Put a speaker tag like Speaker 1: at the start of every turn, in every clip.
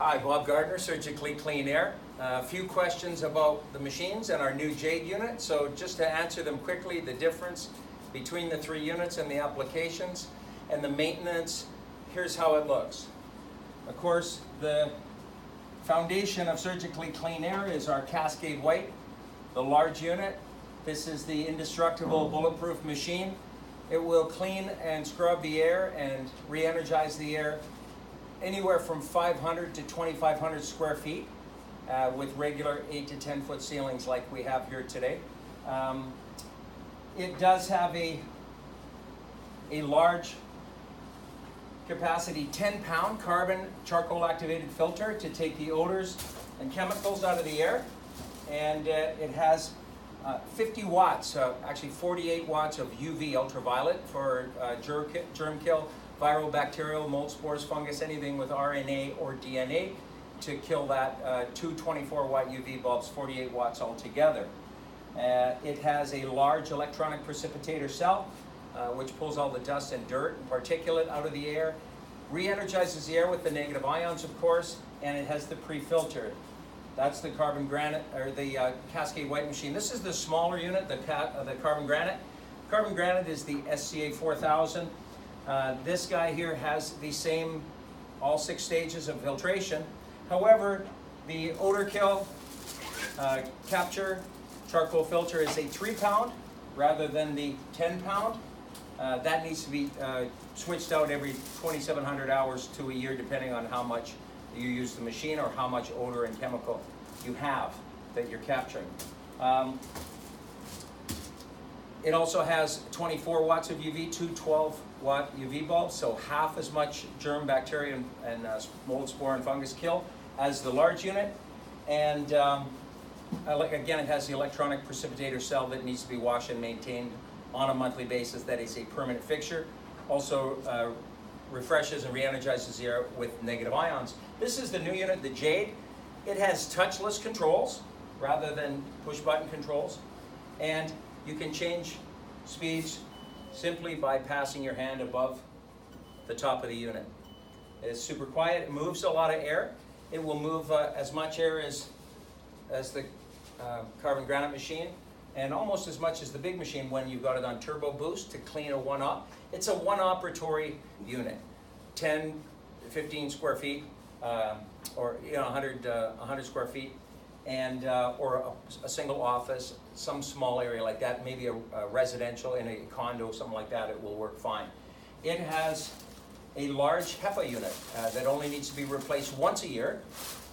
Speaker 1: Hi, Bob Gardner, Surgically Clean Air. A few questions about the machines and our new Jade unit. So just to answer them quickly, the difference between the three units and the applications and the maintenance, here's how it looks. Of course, the foundation of Surgically Clean Air is our Cascade White, the large unit. This is the indestructible bulletproof machine. It will clean and scrub the air and re-energize the air anywhere from 500 to 2,500 square feet with regular 8 to 10 foot ceilings like we have here today. It does have a large capacity 10-pound carbon charcoal activated filter to take the odors and chemicals out of the air, and it has 50 watts, actually 48 watts of UV ultraviolet for germ kill, viral, bacterial, mold spores, fungus, anything with RNA or DNA to kill that. Two 24-watt UV bulbs, 48 watts altogether. It has a large electronic precipitator cell, which pulls all the dust and dirt and particulate out of the air, re-energizes the air with the negative ions, of course, and it has the pre-filter. That's the carbon granite, or the Cascade White machine. This is the smaller unit, the carbon granite. Carbon granite is the SCA 4000. This guy here has the same, all 6 stages of filtration. However, the odor kill capture charcoal filter is a 3-pound rather than the 10-pound. That needs to be switched out every 2,700 hours to a year, depending on how much you use the machine or how much odor and chemical you have that you're capturing. It also has 24 watts of UV, two 12-watt UV bulbs, so half as much germ, bacteria, and mold, spore, and fungus kill as the large unit. And again, it has the electronic precipitator cell that needs to be washed and maintained on a monthly basis. That is a permanent fixture. Also refreshes and re-energizes the air with negative ions. This is the new unit, the Jade. It has touchless controls rather than push-button controls. And you can change speeds simply by passing your hand above the top of the unit. It is super quiet. It moves a lot of air. It will move as much air as the carbon granite machine, and almost as much as the big machine when you've got it on turbo boost to clean a one-op. It's a one-operatory unit, 10, 15 square feet, or 100 square feet, and or a single office, some small area like that, maybe a residential in a condo, something like that, it will work fine. It has a large HEPA unit that only needs to be replaced once a year.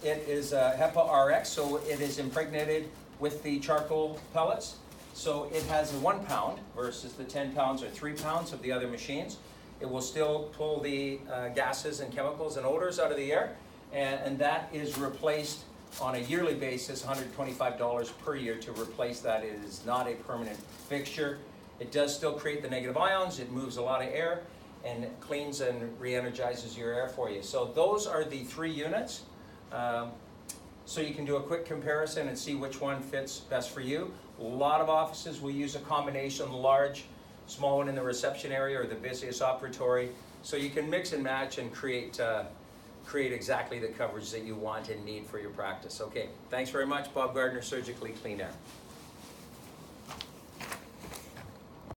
Speaker 1: It is HEPA RX, so it is impregnated with the charcoal pellets. So it has 1 pound versus the 10 pounds or 3 pounds of the other machines. It will still pull the gases and chemicals and odors out of the air, and that is replaced on a yearly basis, $125 per year to replace that. It is not a permanent fixture. It does still create the negative ions. It moves a lot of air and it cleans and re-energizes your air for you. So those are the 3 units. So you can do a quick comparison and see which one fits best for you. A lot of offices will use a combination, large, small one in the reception area or the busiest operatory. So you can mix and match and create exactly the coverage that you want and need for your practice. Okay, thanks very much. Bob Gardner, Surgically Clean Air.